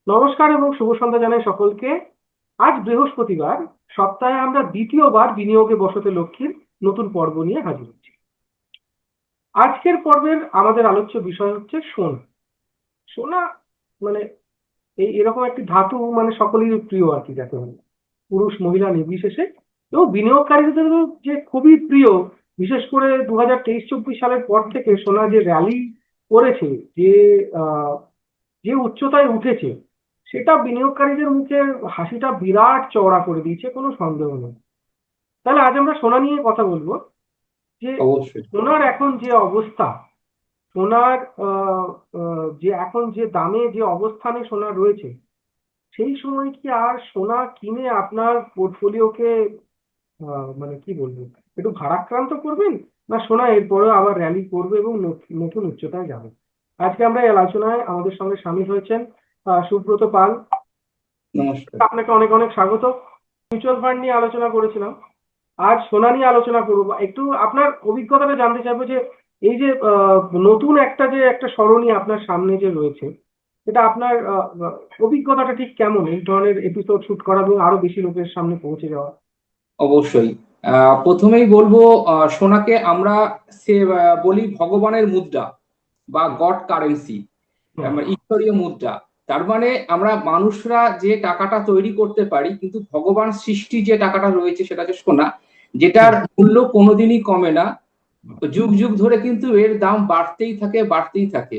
নমস্কার এবং শুভ সন্ধ্যা জানাই সকলকে। আজ বৃহস্পতিবার, সপ্তাহে আমরা দ্বিতীয়বার বিনিয়োগে বসতে লক্ষ্মীর নতুন পর্ব নিয়ে হাজির হচ্ছি। আজকের পর্বের আমাদের আলোচ্য বিষয় হচ্ছে সোনা। সোনা মানে এরকম একটি ধাতু, মানে সকলেরই প্রিয় আর কি, যাকে বলে পুরুষ মহিলা নির্বিশেষে, এবং বিনিয়োগকারীদেরও যে খুবই প্রিয়। বিশেষ করে 2023-24 সালের পর থেকে সোনা যে র্যালি করেছে, যে আহ যে উচ্চতায় উঠেছে, সেটা বিনিয়োগকারীদের মুখের হাসিটা বিরাট চওড়া করে দিয়েছে, কোনো সন্দেহ নেই। তাহলে আজ আমরা সোনা নিয়ে কথা বলবো, যে অবশ্যই। সোনার এখন যে অবস্থা, সোনার যে এখন যে দামে যে অবস্থানে সোনা রয়েছে, সেই সময় কি আর সোনা কিনে আপনার পোর্টফোলিওকে মানে কি বলবো, একটু ভারাক্রান্ত করবেন, না সোনা এরপরেও আবার র্যালি করবে এবং নতুন উচ্চতায় যাবে? আজকে আমরা এই আলোচনায় আমাদের সঙ্গে সামিল হয়েছেন সুব্রত পাল। নমস্কার। আপনাকে অনেক অনেক স্বাগত। মিউচুয়াল ফান্ড নিয়ে আলোচনা করেছিলাম, আজ সোনা নিয়ে আলোচনা করবো। একটু আপনার অভিজ্ঞতাটা জানতে চাইবো, যে এই যে নতুন একটা সরণি আপনার সামনে যে রয়েছে, এটা আপনার অভিজ্ঞতাটা ঠিক কেমন, এই ধরনের এপিসোড শুট করা এবং আরো বেশি লোকের সামনে পৌঁছে যাওয়া? অবশ্যই। প্রথমেই বলবো, সোনাকে আমরা বলি ভগবানের মুদ্রা বা গড কারেন্সি, হুম। মানে ঈশ্বরীয় মুদ্রা। তার মানে আমরা মানুষরা যে টাকাটা তৈরি করতে পারি, কিন্তু ভগবান সৃষ্টি যে টাকাটা রয়েছে সেটা হচ্ছে সোনা, যেটার হুম। মূল্য কোনোদিনই কমে না। যুগ যুগ ধরে কিন্তু এর দাম বাড়তেই থাকে, বাড়তেই থাকে।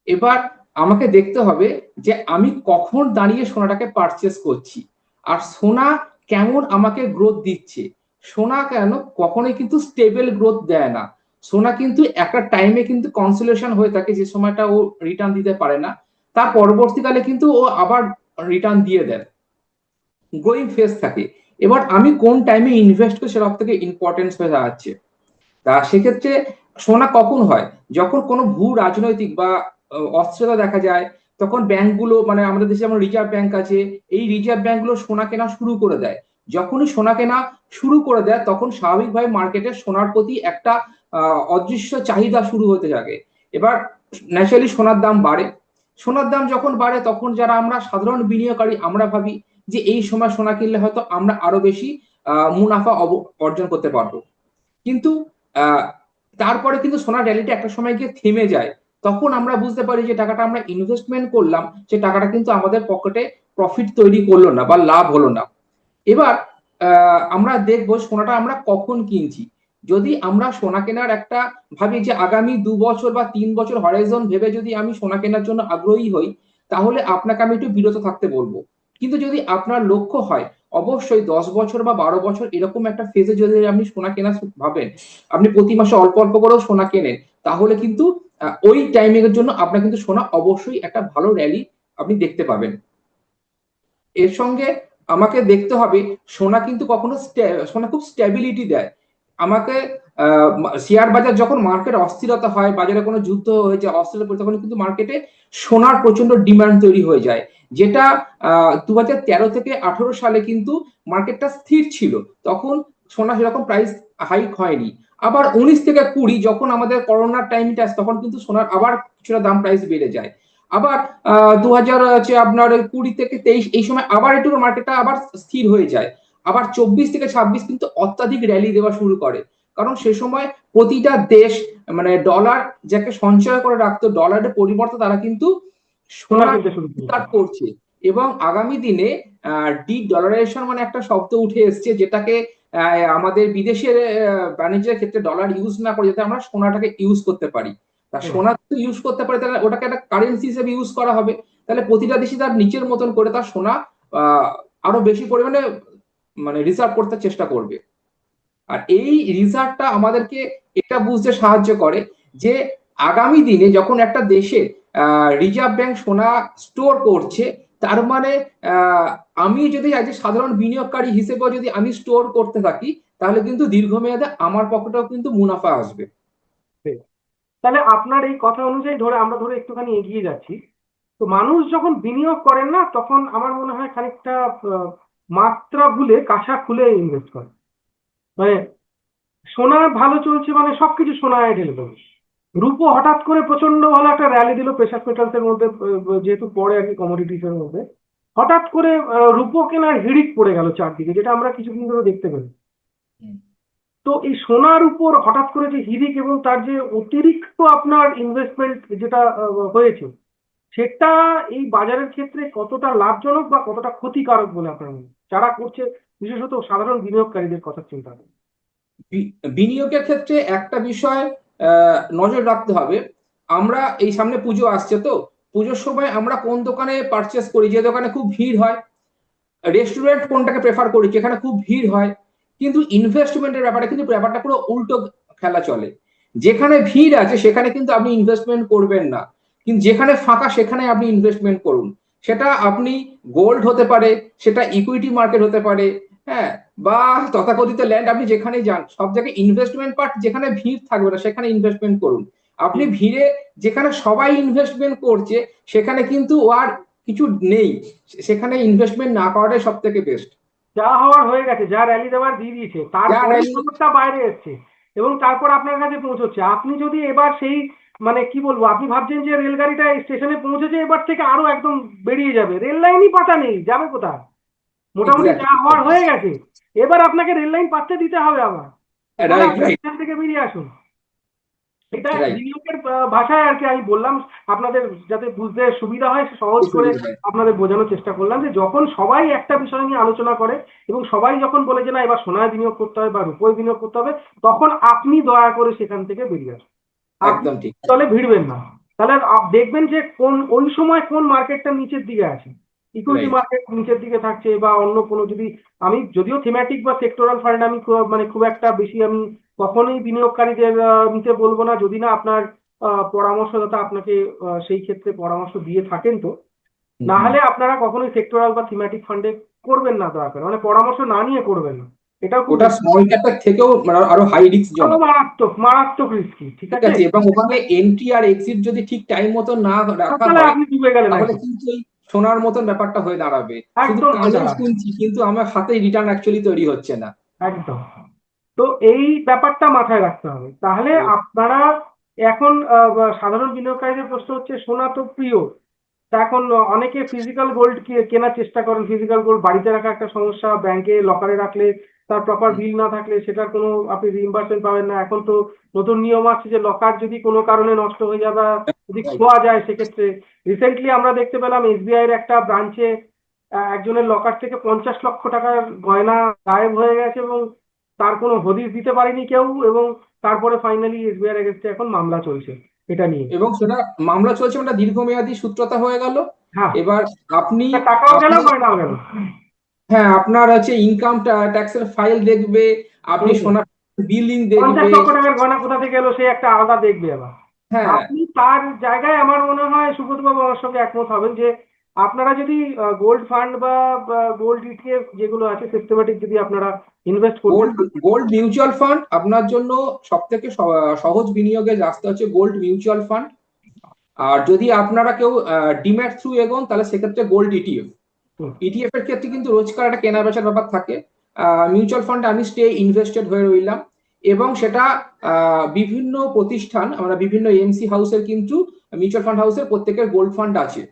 এবার আমাকে দেখতে হবে যে আমি কখন দাঁড়িয়ে সোনাটাকে পারচেস করছি, আর সোনা কেমন আমাকে গ্রোথ দিচ্ছে। সোনা কেন কখনোই কিন্তু স্টেবল গ্রোথ দেয় না। সোনা কিন্তু একটা টাইমে কিন্তু কনসোলেশন হয়ে থাকে, যে সময়টা ও রিটার্ন দিতে পারে না, তার পরবর্তীকালে কিন্তু ও আবার রিটার্ন দিয়ে দেয়, গ্রোয়িং ফেজ থাকে। এবার আমি কোন টাইমে ইনভেস্ট করি সেটা সব থেকে ইম্পর্টেন্স হয়ে দাঁড়াচ্ছে। তা সেক্ষেত্রে সোনা কখন হয়, যখন কোনো ভূ রাজনৈতিক বা অস্থিরতা দেখা যায়, তখন ব্যাংকগুলো, মানে আমাদের দেশে যেমন রিজার্ভ ব্যাংক আছে, এই রিজার্ভ ব্যাংকগুলো সোনা কেনা শুরু করে দেয়। যখনই সোনা কেনা শুরু করে দেয়, তখন স্বাভাবিকভাবে মার্কেটে সোনার প্রতি একটা অদৃশ্য চাহিদা শুরু হতে থাকে। এবার ন্যাচারালি সোনার দাম বাড়ে। সোনার দাম যখন বাড়ে, তখন যারা আমরা সাধারণ বিনিয়োগকারী, আমরা ভাবি যে এই সময় সোনা কিনলে হয়তো আমরা আরো বেশি মুনাফা অর্জন করতে পারবো। কিন্তু আহ তারপরে কিন্তু সোনার র্যালিটা একটা সময় গিয়ে থেমে যায়। তখন আমরা বুঝতে পারি যে টাকাটা আমরা ইনভেস্টমেন্ট করলাম, সে টাকাটা কিন্তু আমাদের পকেটে প্রফিট তৈরি করলো না বা লাভ হলো না। এবার আমরা দেখবো সোনাটা আমরা কখন কিনছি। যদি আমরা সোনা কেনার একটা ভাবি যে আগামী 2 বছর বা 3 বছর হরাইজন ভেবে যদি আমি সোনা কেনার জন্য আগ্রহী হই, তাহলে আপনাকে আমি একটু বিরত থাকতে বলবো। কিন্তু যদি আপনার লক্ষ্য হয় অবশ্যই 10 বছর বা 12 বছর এরকম একটা ফেজে যদি আপনি সোনা কেনা ভাবেন, আপনি প্রতি মাসে অল্প অল্প করেও সোনা কেনেন, তাহলে কিন্তু ওই টাইমিং এর জন্য আপনার কিন্তু সোনা অবশ্যই একটা ভালো র্যালি আপনি দেখতে পাবেন। এর সঙ্গে আমাকে দেখতে হবে সোনা কিন্তু কখনো সোনা খুব স্টেবিলিটি দেয় আমাকে। শেয়ার বাজার যখন মার্কেট অস্থিরতা হয়, বাজারে কোনো যুদ্ধ হয়ে যায়, অস্থিরতা, তখন কিন্তু মার্কেটে সোনার প্রচন্ড ডিমান্ড তৈরি হয়ে যায়। যেটা 2013 থেকে 2018 সালে কিন্তু মার্কেটটা স্থির ছিল, তখন সোনা সেরকম প্রাইস হাইক হয়নি। আবার 19 থেকে 20 যখন আমাদের করোনার টাইমটা, তখন কিন্তু সোনার আবার কিছুটা দাম প্রাইস বেড়ে যায়। আবার 2000 হচ্ছে আপনার 20 থেকে 23 এই সময় আবার একটু মার্কেটটা আবার স্থির হয়ে যায়। আবার 24 থেকে 26 কিন্তু অত্যাধিক র্যালি দেওয়া শুরু করে, কারণ সে সময় প্রতিটা দেশ, মানে ডলার যাকে সঞ্চয় করে রাখতো, ডলারের পরিবর্তে তারা কিন্তু সোনা সোনা কিনতে শুরু করেছে। স্টার্ট করছে। এবং আগামী দিনে ডি ডলারাইজেশন মানে একটা শব্দ উঠে এসছে, যেটাকে আমাদের বিদেশের বাণিজ্যের ক্ষেত্রে ডলার ইউজ না করে যাতে আমরা সোনাটাকে ইউজ করতে পারি। তা হুম। সোনা ইউজ করতে পারে, তাহলে ওটাকে একটা কারেন্সি হিসেবে ইউজ করা হবে। তাহলে প্রতিটা দেশই তার নিচের মতন করে তার সোনা আহ, আরো বেশি পরিমাণে মানে রিজার্ভ করতে চেষ্টা করবে। আর এই রিসার্চটা আমাদেরকে এটা বুঝতে সাহায্য করে যে আগামী দিনে যখন একটা দেশে রিজার্ভ ব্যাংক সোনা স্টোর করছে, তার মানে আহ, আমি যদি আজ সাধারণ বিনিয়োগকারী হিসেবে যদি আমি স্টোর করতে থাকি, তাহলে কিন্তু দীর্ঘমেয়াদে আমার পকেটেও কিন্তু মুনাফা আসবে। বেশ। তাহলে আপনার এই কথা অনুযায়ী আমরা একটুখানি এগিয়ে যাচ্ছি। তো মানুষ যখন বিনিয়োগ করেন না, তখন আমার মনে হয় খানিকটা মাত্রা ভুলে কাঁসা খুলে ইনভেস্ট করে। মানে সোনা ভালো চলছে মানে সবকিছু সোনায় ঢেলে দেবে। রূপো হঠাৎ করে প্রচন্ড ভালো একটা র্যালি দিল প্রেশাস মেটালস এর মধ্যে, যেহেতু পড়ে আর কি কমোডিটিস এর মধ্যে। হঠাৎ করে রূপো কেনার হিড়িক পড়ে গেল চারদিকে, যেটা আমরা কিছুদিন ধরে দেখতে পেলাম। তো এই সোনার উপর হঠাৎ করে যে হিড়িক এবং তার যে অতিরিক্ত আপনার ইনভেস্টমেন্ট যেটা হয়েছে, সেটা এই বাজারের ক্ষেত্রে কতটা লাভজনক বা কতটা ক্ষতিকারক বলে আপনার মনে হয়? যারা করছে, বিশেষত সাধারণ বিনিয়োগকারীদের কথা চিন্তা করে। বিনিয়োগের ক্ষেত্রে একটা বিষয় নজর রাখতে হবে। আমরা এই সামনে পুজো আসছে, তো পুজোর সময় আমরা কোন দোকানে পারচেস করি, যে দোকানে খুব ভিড় হয়। রেস্টুরেন্ট কোনটাকে প্রেফার করি, যেখানে খুব ভিড় হয়। কিন্তু ইনভেস্টমেন্টের ব্যাপারে কিন্তু ব্যাপারটা পুরো উল্টো খেলা চলে। যেখানে ভিড় আছে সেখানে কিন্তু আপনি ইনভেস্টমেন্ট করবেন না, কিন্তু যেখানে ফাঁকা সেখানে আপনি ইনভেস্টমেন্ট করুন। সেটা আপনি গোল্ড হতে পারে, সেটা ইকুইটি মার্কেট হতে পারে, হ্যাঁ, বা তথাকথিত ল্যান্ড। আপনি যেখানে যান সব জায়গায় ইনভেস্টমেন্ট পার্ট, যেখানে ভিড় থাকবে না সেখানে ইনভেস্টমেন্ট করুন। আপনি ভিড়ে, যেখানে সবাই ইনভেস্টমেন্ট করছে সেখানে কিন্তু আর কিছু নেই, সেখানে ইনভেস্টমেন্ট না করাটাই সব থেকে বেস্ট। যা হওয়ার হয়ে গেছে, যা র্যালি দেওয়ার দিয়ে দিয়েছে, তারপরেই খবরটা বাইরে এসছে এবং তারপর আপনার কাছে পৌঁছচ্ছে। আপনি যদি এবার সেই, মানে কি বলবো, আপনি ভাবছেন যে রেলগাড়িটা স্টেশনে পৌঁছেছে, এবার থেকে আরো একদম বেরিয়ে যাবে, রেল লাইনই পাতা নেই, যাবে কোথায়? মোটামুটি যা হওয়ার হয়ে গেছে, এবার আপনাকে রেল লাইন পাততে দিতে হবে আবার। তাহলে রাইট, আপনি রাইট, স্টেশন থেকে বেরিয়ে আসুন। এটা রাইট। বিনিয়োগের ভাষায় আর কি আমি বললাম, আপনাদের যাতে বুঝতে সুবিধা হয় সহজ করে আপনাদের বোঝানোর চেষ্টা করলাম যে যখন সবাই একটা বিষয় নিয়ে আলোচনা করে এবং সবাই যখন বলে যে না এবার সোনায় বিনিয়োগ করতে হবে বা রূপোয় বিনিয়োগ করতে হবে, তখন আপনি দয়া করে সেখান থেকে বেরিয়ে আসুন। আপনি একদম ঠিক। তাহলে ভিড়বেন না। তাহলে দেখবেন যে কোন ওই সময় কোন মার্কেটটা নিচের দিকে আছে, ইকুইটি রাইট, মার্কেট নিচের দিকে থাকছে বা অন্য কোনো, যদি আমি যদিও থিমেটিক বা সেক্টরাল ফান্ড আমি মানে খুব একটা বেশি আমি কখনোই বিনিয়োগকারীদের নিতে বলবো না, যদি না আপনার পরামর্শদাতা আপনাকে সেই ক্ষেত্রে পরামর্শ দিয়ে থাকেন। তো না হলে আপনারা কখনোই সেক্টরাল বা থিমেটিক ফান্ডে করবেন না দয়া করে, মানে পরামর্শ না নিয়ে করবেন না। এটাও খুব ওটা স্মল ক্যাপের থেকেও আরো হাই রিস্ক আরো জনক। মারাত্মক মারাত্মক রিস্কি, ঠিক ঠিক আছে? আছে, এবং ওখানে এন্ট্রি আর এক্সিট যদি ঠিক টাইম মতো না রাখা তাহলে হয় আপনি ডুবে গেলেন তাহলে একদম। কিন্তু এই সোনার মতন ব্যাপারটা হয়ে দাঁড়াবে। শুধু একদম হয়ে কানে দাঁড়াবে। শুনছি কিন্তু আমার হাতে রিটার্ন অ্যাকচুয়ালি তৈরি হচ্ছে না। একদম। তো এই ব্যাপারটা মাথায় রাখতে হবে। তাহলে আপনারা এখন সাধারণ বিনিয়োগকারীদের প্রশ্ন হচ্ছে, সোনা তো প্রিয়, তা এখন অনেকে ফিজিক্যাল গোল্ড কেনার চেষ্টা করেন। ফিজিক্যাল গোল্ড বাড়িতে রাখা একটা সমস্যা, ব্যাংকে লকারে রাখলে তার প্রপার বিল না থাকলে সেটার কোনো আপনি রিইম্বার্সমেন্ট পাবেন না। এখন তো নতুন নিয়ম আছে যে লকার যদি কোনো কারণে নষ্ট হয়ে যায় বা যদি খোয়া যায়, সেক্ষেত্রে রিসেন্টলি আমরা দেখতে পেলাম এসবিআই এর একটা ব্রাঞ্চে একজনের লকার থেকে 50 লক্ষ টাকার গয়না গায়েব হয়ে গেছে এবং তার কোনো হদিশ দিতে পারেনি কেউ, এবং তারপরে ফাইনালি এসবিআই এর এগেইনস্টে এখন মামলা চলছে এটা নিয়ে। এবং সেটা মামলা চলছে, ওটা দীর্ঘমেয়াদী সূত্রতা হয়ে গেল। হ্যাঁ, এবার আপনি, টাকাও গেল, আপনার, গয়নাও গেল। হ্যাঁ, আপনার হচ্ছে ইনকাম ট্যাক্সের ফাইল দেখবে, আপনি হুম। সোনা বিলিং 50 লক্ষ টাকার দেখবে। গয়না কোথা থেকে এলো সে একটা আলাদা দেখবে আবার। হ্যাঁ, আপনি তার জায়গায় আমার মনে হয় সুব্রত বাবু আমার সঙ্গে একমত হবেন যে আপনারা যদি গোল্ড ফান্ড বা গোল্ড ইটিএফ যেগুলো আছে সিস্টেমেটিক যদি আপনারা ইনভেস্ট করতে গোল্ড চান। গোল্ড মিউচুয়াল ফান্ড আপনার জন্য সব থেকে সহজ বিনিয়োগের রাস্তা হচ্ছে গোল্ড মিউচুয়াল ফান্ড। আর যদি আপনারা কেউ ডিম্যাট থ্রু এগোন তাহলে সেক্ষেত্রে গোল্ড ইটিএফ। হুম, ইটিএফ এর ক্ষেত্রে কিন্তু রোজকার একটা কেনা বেচার ব্যাপার থাকে। মিউচুয়াল ফান্ডে আমি স্টে ইনভেস্টেড হয়ে রইলাম, এবং সেটা বিভিন্ন প্রতিষ্ঠান, আমরা বিভিন্ন এমসি হাউসের কিন্তু মিউচুয়াল ফান্ড হাউসের প্রত্যেকের গোল্ড ফান্ড আছে।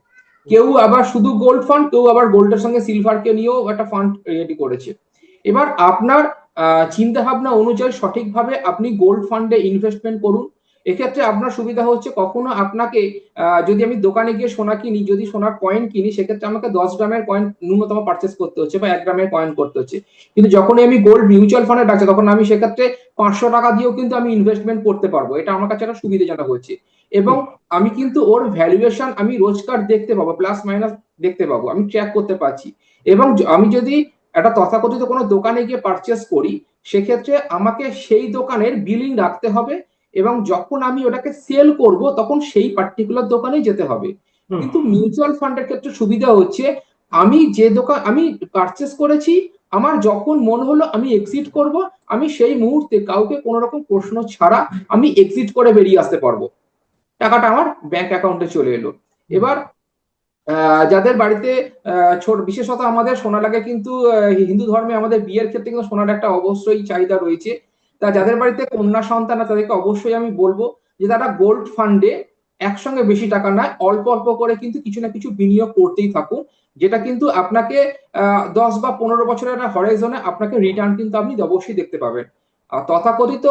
কেউ আবার শুধু গোল্ড ফান্ড, কেউ আবার গোল্ডের সঙ্গে সিলভারকে নিয়েও একটা ফান্ড রেডি করেছে। এবার আপনার চিন্তা ভাবনা অনুযায়ী সঠিকভাবে আপনি গোল্ড ফান্ডে ইনভেস্টমেন্ট করুন। এক্ষেত্রে আপনার সুবিধা হচ্ছে, কখনো আপনাকে যদি আমি দোকানে গিয়ে সোনা কিনি, যদি সোনার কয়েন কিনি, সেক্ষেত্রে আমাকে 10 গ্রামের কয়েন ন্যূনতম পারচেস করতে হচ্ছে বা 1 গ্রামের কয়েন করতে হচ্ছে। কিন্তু যখনই আমি গোল্ড মিউচুয়াল ফান্ডে রাখছি তখন আমি সেক্ষেত্রে 500 টাকা দিয়েও কিন্তু আমি ইনভেস্টমেন্ট করতে পারবো। এটা আমার কাছে একটা সুবিধাজনক হচ্ছে। এবং হুম, আমি কিন্তু ওর ভ্যালুয়েশন আমি রোজকার দেখতে পাবো, প্লাস মাইনাস দেখতে পাবো, আমি ট্র্যাক করতে পারছি। এবং আমি যদি একটা তথাকথিত কোনো দোকানে গিয়ে পারচেস করি, সেক্ষেত্রে আমাকে সেই দোকানের বিলিং রাখতে হবে, এবং যখন আমি ওটাকে সেল করব তখন সেই পার্টিকুলার দোকানে যেতে হবে। হুম, কিন্তু মিউচুয়াল ফান্ডের ক্ষেত্রে সুবিধা হচ্ছে, আমি যে দোকান আমি পারচেস করেছি, আমার যখন মন হলো আমি এক্সিট করব, আমি সেই মুহূর্তে কাউকে কোনো রকম প্রশ্ন ছাড়া আমি এক্সিট করে বেরিয়ে আসতে পারবো, টাকাটা আমার ব্যাংক অ্যাকাউন্টে চলে এলো। হুম, এবার যাদের বাড়িতে ছোট, বিশেষত আমাদের সোনা লাগে কিন্তু হিন্দু ধর্মে আমাদের বিয়ের ক্ষেত্রে কিন্তু সোনার একটা অবশ্যই চাহিদা রয়েছে। তা যাদের বাড়িতে কন্যা সন্তান আছে তাদেরকে অবশ্যই আমি বলবো যে তারা গোল্ড ফান্ডে একসঙ্গে বেশি টাকা নয়, অল্প অল্প করে কিন্তু কিছু না কিছু বিনিয়োগ করতেই থাকুন, যেটা কিন্তু আপনাকে 10 বা 15 বছরের একটা হরাইজনে আপনাকে রিটার্ন কিন্তু আপনি অবশ্যই দেখতে পাবেন। আর তথাকথিত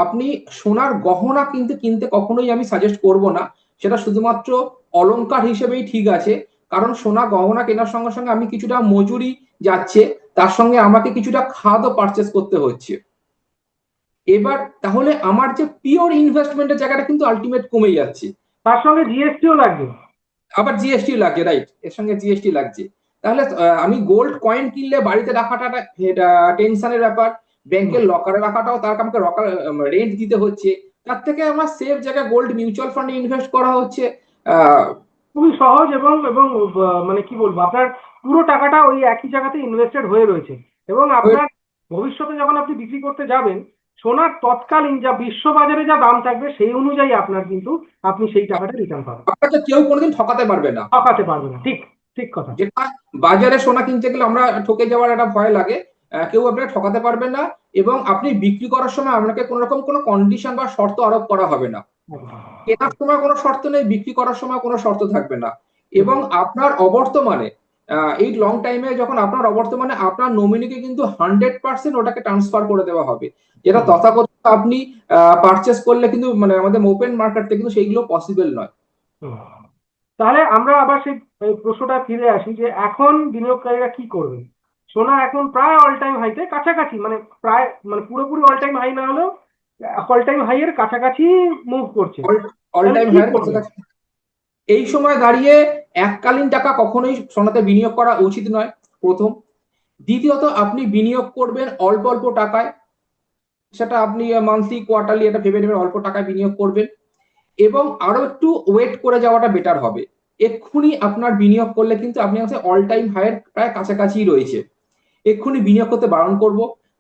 আপনি সোনার গহনা কিন্তু কিনতে কখনোই আমি সাজেস্ট করব না, সেটা শুধুমাত্র অলংকার হিসেবেই ঠিক আছে। কারণ সোনা গহনা কেনার সঙ্গে সঙ্গে আমি কিছুটা মজুরি যাচ্ছে, তার সঙ্গে আমাকে কিছুটা খাতও পারচেস করতে হচ্ছে। এবার তাহলে আমার যে পিওর ইনভেস্টমেন্টের জায়গাটা কিন্তু আলটিমেট কমে যাচ্ছে। তার সঙ্গে জিএসটিও লাগবে। আবার জিএসটি লাগছে, রাইট, এর সঙ্গে জিএসটি লাগছে। তাহলে আমি গোল্ড কয়েন কিনলে বাড়িতে রাখাটা এটা টেনশনের ব্যাপার, ব্যাংকের লকারে রাখাটাও তার আমাকে রেন্ট দিতে হচ্ছে। তার থেকে আমার সেফ জায়গায় গোল্ড মিউচুয়াল ফান্ডে ইনভেস্ট করা হচ্ছে। আহ খুবই সহজ এবং এবং মানে কি বলবো, আপনার পুরো টাকাটা ওই একই জায়গাতে ইনভেস্টেড হয়ে রয়েছে। এবং আপনার ভবিষ্যতে যখন আপনি বিক্রি করতে যাবেন, সোনার তৎকালীন যা বিশ্ববাজারে যা দাম থাকবে সেই অনুযায়ী আপনার কিন্তু আপনি সেই টাকাটা রিটার্ন পাবেন। আপনাকে কেউ কোনোদিন ঠকাতে পারবে না। ঠকাতে পারবে না, ঠিক ঠিক কথা। যেটা বাজারে সোনা কিনতে গেলে আমরা ঠকে যাওয়ার একটা ভয় লাগে, কেউ আপনাকে ঠকাতে পারবে না। এবং আপনি বিক্রি করার সময় আপনাকে কোনো রকম কোনো কন্ডিশন বা শর্ত আরোপ করা হবে না। কেনার সময় কোনো শর্ত নেই, বিক্রি করার সময় কোনো শর্ত থাকবে না। এবং আপনার অবর্তমানে এই লং টাইমে যখন আপনার অবর্তমানে আপনার নমিনিকে কিন্তু 100% ওটাকে ট্রান্সফার করে দেওয়া হবে, যেটা তথাকথিত আপনি পারচেস করলে কিন্তু মানে আমাদের ওপেন মার্কেটে কিন্তু সেইগুলো পসিবল নয়। তাহলে আমরা আবার সেই প্রশ্নটা ফিরে আসি যে এখন বিনিয়োগকারীরা কি করবে। সোনা এখন প্রায় অল টাইম হাইতে কাছাকাছি, মানে প্রায় মানে পুরোপুরি অল টাইম হাই না হলেও অল টাইম হাই এর কাছাকাছি মুভ করছে। অল তাহলে টাইম কি হায়ার করবে? কাছাকাছি। এই সময় দাঁড়িয়ে এককালীন টাকা কখনোই সোনাতে বিনিয়োগ করা উচিত নয়, প্রথম। দ্বিতীয়ত, আপনি বিনিয়োগ করবেন অল্প অল্প টাকায়, সেটা আপনি মান্থলি কোয়ার্টারলি এটা ভেবে নেবেন, অল্প টাকায় বিনিয়োগ করবেন। এবং আরো একটু ওয়েট করে যাওয়াটা বেটার হবে। এক্ষুনি আপনার বিনিয়োগ করলে কিন্তু আপনি হচ্ছে অল টাইম হাইয়ের প্রায় কাছাকাছি রয়েছে, এক্ষুনি বিনিয়োগ করতে বারণ করব।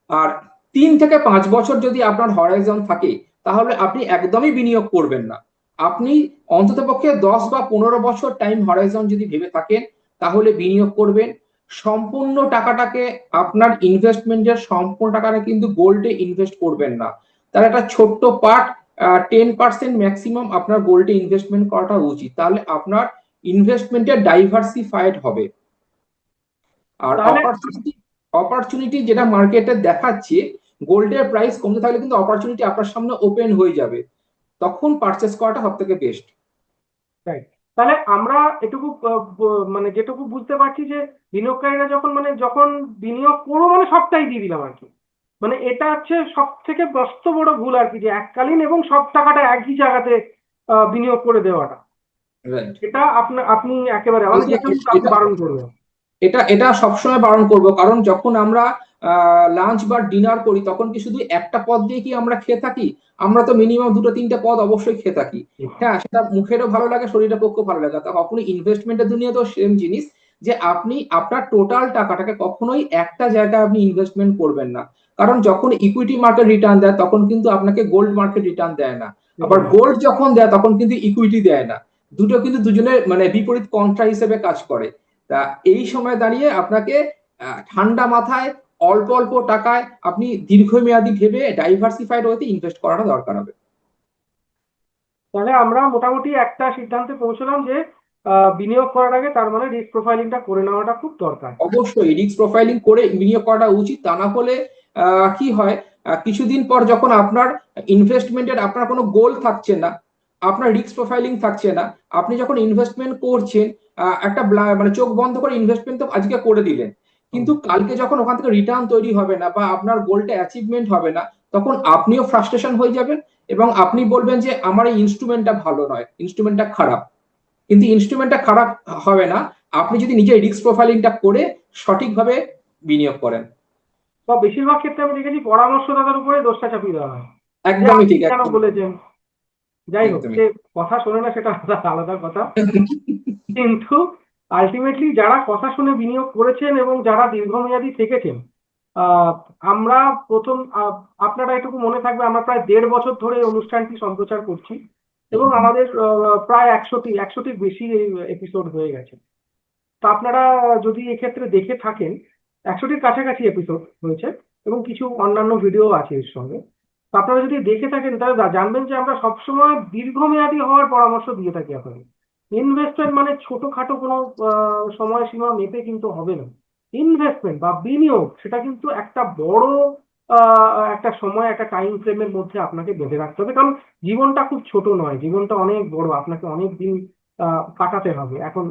আর 3 থেকে 5 বছর যদি আপনার হরাইজন থাকে, তাহলে আপনি একদমই বিনিয়োগ করবেন না। আপনি অন্ততপক্ষে 10 বা 15 বছর টাইম হরাইজন যদি ভেবে থাকেন, তাহলে বিনিয়োগ করবেন। সম্পূর্ণ টাকাটাকে আপনার ইনভেস্টমেন্টের সম্পূর্ণ টাকাটা কিন্তু গোল্ডে ইনভেস্ট করবেন না, তার একটা ছোট্ট পার্ট 10% ম্যাক্সিমাম আপনার গোল্ডে ইনভেস্টমেন্ট করাটা উচিত। তাহলে আপনার ইনভেস্টমেন্টে ডাইভার্সিফাইড হবে। আর তাহলে অপরচুনিটি অপরচুনিটি যেটা মার্কেটে দেখাচ্ছে, গোল্ডের প্রাইস কমতে থাকলে কিন্তু অপরচুনিটি আপনার সামনে ওপেন হয়ে যাবে, তখন পারচেস করাটা সব থেকে বেস্ট। রাইট। তাহলে আমরা এটুকু মানে যেটুকু বুঝতে পারছি যে বিনিয়োগকারীরা যখন বিনিয়োগ করবো মানে সবটাই দিয়ে দিলাম আর কি। মানে এটা হচ্ছে সব থেকে মস্ত বড় ভুল আর কি, যে এককালীন এবং সব টাকাটা একই জায়গাতে বিনিয়োগ করে দেওয়াটা। রাইট। এটা আপনি একেবারে মানে যেটুকু আপনি এটা বারণ করবেন। এটা এটা সবসময় বারণ করব, কারণ যখন আমরা লাঞ্চ বা ডিনার করি, তখন কি শুধু একটা পদ দিয়ে কি আমরা খেয়ে থাকি? আমরা তো মিনিমাম 2-3টে পদ অবশ্যই খেয়ে থাকি। হ্যাঁ, সেটা মুখেরও ভালো লাগে, শরীরের পক্ষেও ভালো লাগে। তা কখনোই ইনভেস্টমেন্টের দুনিয়া তো সেম জিনিস, যে আপনি আপনার টোটাল টাকাটাকে কখনোই একটা জায়গায় আপনি ইনভেস্টমেন্ট করবেন না। কারণ যখন ইকুইটি মার্কেট রিটার্ন দেয়, তখন কিন্তু আপনাকে গোল্ড মার্কেট রিটার্ন দেয় না। আবার গোল্ড যখন দেয়, তখন কিন্তু ইকুইটি দেয় না। দুটো কিন্তু দুজনের মানে বিপরীত কন্ট্রা হিসেবে কাজ করে। তা এই সময় দাঁড়িয়ে আপনাকে ঠান্ডা মাথায় অল্প অল্প টাকায় আপনি দীর্ঘমেয়াদী ভেবে ডাইভার্সিফাইড ওয়েতে ইনভেস্ট করাটা দরকার হবে। তাহলে আমরা মোটামুটি একটা সিদ্ধান্তে পৌঁছলাম যে বিনিয়োগ করার আগে তার মানে রিস্ক প্রোফাইলিংটা করে নেওয়াটা খুব দরকার। অবশ্যই রিস্ক প্রোফাইলিং করে বিনিয়োগ করাটা উচিত, তা না হলে কি হয়, কিছুদিন পর যখন আপনার ইনভেস্টমেন্টের আপনার কোনো গোল থাকছে না, আপনার রিস্ক প্রোফাইলিং থাকছে না, আপনি যখন ইনভেস্টমেন্ট করছেন, একটা মানে চোখ বন্ধ করে ইনভেস্টমেন্ট তো আজকে করে দিলেন, কিন্তু কালকে যখন ওখান থেকে রিটার্ন তৈরি হবে না বা আপনার গোলটা অ্যাচিভমেন্ট হবে না, তখন আপনিও ফ্রাস্ট্রেশন হয়ে যাবেন এবং আপনি বলবেন যে আমার এই ইনস্ট্রুমেন্টটা ভালো নয়, ইনস্ট্রুমেন্টটা খারাপ। কিন্তু ইনস্ট্রুমেন্টটা খারাপ হবে না আপনি যদি নিজের রিস্ক প্রোফাইলিংটা করে সঠিকভাবে বিনিয়োগ করেন। বা বেশিরভাগ ক্ষেত্রে আমি দেখেছি পরামর্শদাতার উপরে দোষটা চাপিয়ে দেওয়া হয়, যে একদমই আপনি ঠিক, কেন একদম বলেছেন। যাই হোক, একদমই। সে কথা শোনে না সেটা আলাদা কথা। কিন্তু আলটিমেটলি যারা কথা শুনে বিনিয়োগ করেছেন এবং যারা দীর্ঘমেয়াদী থেকেছেন, আহ, আমরা প্রথম আপনারা এটুকু মনে থাকবে আমরা প্রায় 1.5 বছর ধরে এই অনুষ্ঠানটি সম্প্রচার করছি এবং আমাদের প্রায় 100টির বেশি এপিসোড হয়ে গেছে। তো আপনারা যদি এক্ষেত্রে দেখে থাকেন, 100টির কাছাকাছি এপিসোড হয়েছে এবং কিছু অন্যান্য ভিডিও আছে এর সঙ্গে। তো আপনারা যদি দেখে থাকেন তাহলে জানবেন যে আমরা সবসময় দীর্ঘমেয়াদী হওয়ার পরামর্শ দিয়ে থাকি আপনাদের। ইনভেস্টমেন্ট মানে ছোটখাটো কোনো সময়সীমা মেপে কিন্তু হবে না। ইনভেস্টমেন্ট বা বিনিয়োগ সেটা কিন্তু একটা বড় একটা সময়, একটা টাইম ফ্রেমের মধ্যে আপনাকে বেঁধে রাখতে হবে, কারণ জীবনটা খুব ছোট নয়, জীবনটা অনেক বড়, আপনাকে অনেক দিন কাটাতে হবে। এখন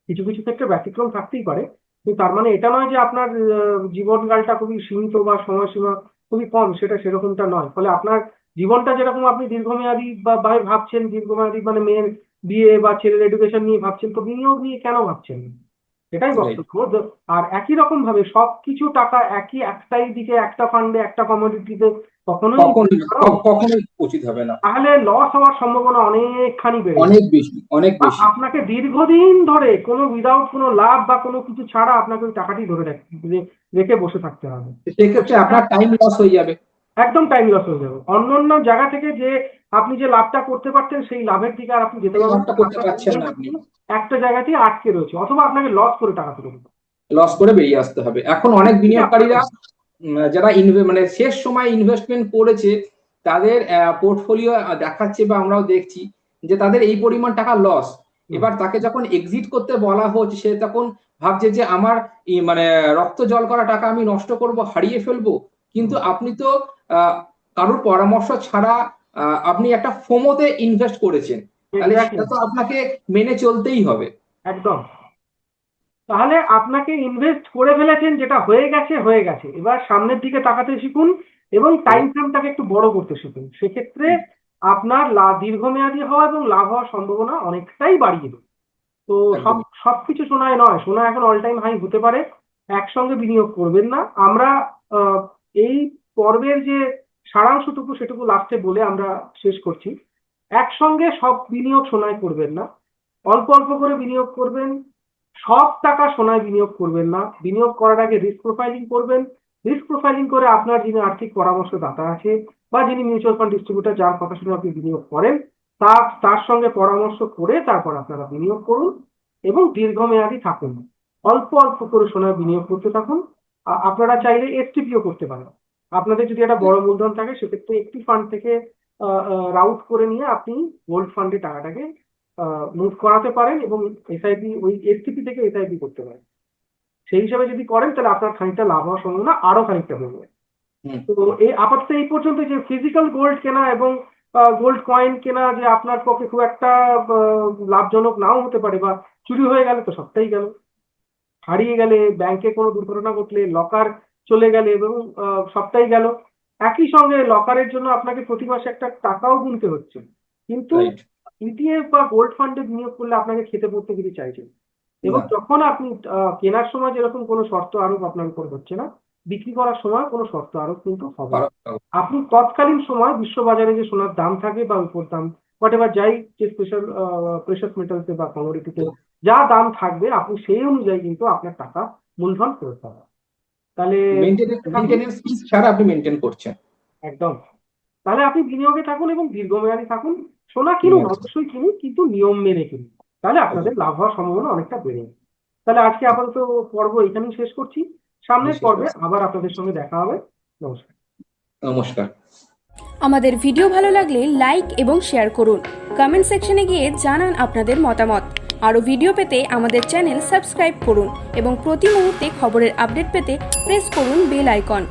কিছু কিছু ক্ষেত্রে ব্যতিক্রম থাকতেই পারে, কিন্তু তার মানে এটা নয় যে আপনার জীবনকালটা খুবই সীমিত বা সময়সীমা খুবই কম, সেটা সেরকমটা নয়। ফলে আপনার জীবনটা যেরকম আপনি দীর্ঘমেয়াদী বা ভাবছেন, দীর্ঘমেয়াদী মানে মেয়ের বিয়ে বা ছেলের এডুকেশন নিয়ে ভাবছেন, তো বিনিয়োগ নিয়ে কেন ভাবছেন? এটাই রাইট। বক্তব্য। আর একই রকম ভাবে সবকিছু টাকা একটাই দিকে, একটা ফান্ডে, একটা কমোডিটিতে কখনোই কখনোই invest করা উচিত নয়। কখনোই উচিত হবে না। তাহলে লস হওয়ার সম্ভাবনা অনেকখানি বেড়ে যায়। অনেক বেশি, অনেক বা বেশি। আপনাকে দীর্ঘদিন ধরে কোনো উইদাউট কোনো লাভ বা কোনো কিছু ছাড়া আপনাকে ওই টাকাটি ধরে রেখে বসে থাকতে হবে। তো সেক্ষেত্রে সেটা আপনার টাইম লস হয়ে যাবে। একদম টাইম লস হয়ে যাবে। অন্য জায়গা থেকে যে আপনি যে লাভটা করতে পারতেন সেই লাভের দিকে আর আপনি যেতে এই পারবেন লাভটা না, করতে আপনার পারছেন না আপনি, কিন্তু একটা জায়গাতেই আটকে রয়েছে, অথবা আপনাকে লস করে টাকা তুলে দিতে হবে। লস করে বেরিয়ে আসতে হবে। এখন অনেক এটাই আপনার বিনিয়োগকারীরা যারা মানে শেষ সময় ইনভেস্টমেন্ট করেছে, তাদের পোর্টফোলিও দেখাচ্ছে বা আমরাও দেখছি যে তাদের এই পরিমাণ টাকা লস। এবার তাকে যখন এক্সিট করতে বলা হচ্ছে, সে তখন ভাবছে যে আমার মানে রক্ত জল করা টাকা আমি নষ্ট করব, হারিয়ে ফেলবো। কিন্তু আপনি তো কারোর পরামর্শ ছাড়া আপনি একটা ফোমোতে ইনভেস্ট করেছেন, তাহলে এক্স্যাক্টলি, সেটা তো আপনাকে মেনে চলতেই হবে। একদম। তাহলে আপনাকে ইনভেস্ট করে ফেলেছেন, যেটা হয়ে গেছে হয়ে গেছে, এবার সামনের দিকে তাকাতে শিখুন এবং টাইম ফ্রেমটাকে একটু বড় করতে শিখুন। সেক্ষেত্রে আপনার দীর্ঘমেয়াদী হওয়া এবং লাভ হওয়ার সম্ভাবনা অনেকটাই বাড়িয়ে দেবে। তো একদমই। সবকিছু সোনায় নয়, সোনা এখন অল টাইম হাই হতে পারে, একসঙ্গে বিনিয়োগ করবেন না। আমরা আহ, এই পর্বের যে সারাংশটুকু সেটুকু লাস্টে বলে আমরা শেষ করছি। একসঙ্গে সব বিনিয়োগ সোনায় করবেন না, অল্প অল্প করে বিনিয়োগ করবেন। সব টাকা সোনায় বিনিয়োগ করবেন না, বিনিয়োগ করার আগে রিস্ক প্রোফাইলিং করবেন। রিস্ক প্রোফাইলিং করে আপনার যিনি আর্থিক পরামর্শদাতা আছে বা যিনি মিউচুয়াল ফান্ড ডিস্ট্রিবিউটর, যার কথা শুনে আপনি বিনিয়োগ করেন, তার সঙ্গে পরামর্শ করে তারপর আপনারা বিনিয়োগ করুন এবং দীর্ঘমেয়াদী থাকুন। অল্প অল্প করে সোনায় বিনিয়োগ করতে থাকুন। আপনারা চাইলে এসটিপিও করতে পারেন। আপনাদের যদি একটা বড় মূলধন থাকে সেক্ষেত্রে একটি ফান্ড থেকে রাউট করে নিয়ে আপনি গোল্ড ফান্ডে টাকাটাকে মুভ করাতে পারেন এবং এসআইপি, ওই এসটিপি থেকে এসআইপি করতে পারেন। সেই হিসাবে যদি করেন তাহলে আপনার খানিকটা লাভ হওয়ার সম্ভাবনা আরো খানিকটা হয়ে যাবে। তো এই আপাতত এই পর্যন্ত যে ফিজিক্যাল গোল্ড কেনা এবং গোল্ড কয়েন কেনা যে আপনার পক্ষে খুব একটা লাভজনক নাও হতে পারে, বা চুরি হয়ে গেলে তো সবটাই গেল, হারিয়ে গেলে, ব্যাংকে কোনো দুর্ঘটনা ঘটলে, লকার চলে গেলে এবং সবটাই গেল। একই সঙ্গে লকারের জন্য আপনাকে প্রতি মাসে একটা টাকাও গুনতে হচ্ছে। কিন্তু রাইট। ইটিএফ বা গোল্ড ফান্ডে বিনিয়োগ করলে আপনাকে খেতে পড়তে কিছু চাইছে, এবং না। যখন আপনি কেনার সময় যেরকম কোনো শর্ত আরোপ আপনার উপর হচ্ছে না, বিক্রি করার সময় কোনো শর্ত আরোপ কিন্তু হবে না। আপনি তৎকালীন সময় বিশ্ববাজারে যে সোনার দাম থাকে বা উপর দাম, হোয়াট এভার, যাই যে স্পেশাল প্রেশাস মেটালসে বা কমোডিটিতে যা দাম থাকবে, আপনি সেই অনুযায়ী কিন্তু আপনার টাকা মূলধন ফেরত পাবেন। তাহলে থাকুন, মেনটেনেন্স ফিস ছাড়া আপনি মেনটেন করছেন। একদম। তাহলে আপনি বিনিয়োগে থাকুন এবং দীর্ঘমেয়াদী থাকুন। সোনা কিনুন, অবশ্যই কিনুন, কিন্তু নিয়ম মেনে কিনুন, তাহলে আপনাদের লাভ হওয়ার সম্ভাবনা অনেকটা বেড়ে যাবে। তাহলে আজকে আপাতত পর্ব এখানেই শেষ করছি। সামনের পর্বে আবার আপনাদের সঙ্গে দেখা হবে। নমস্কার। নমস্কার। আমাদের ভিডিও ভালো লাগলে লাইক এবং শেয়ার করুন। কমেন্ট সেকশনে গিয়ে জানান আপনাদের মতামত। আরও ভিডিও পেতে আমাদের চ্যানেল সাবস্ক্রাইব করুন এবং প্রতি মুহূর্তে খবরের আপডেট পেতে প্রেস করুন বেল আইকন।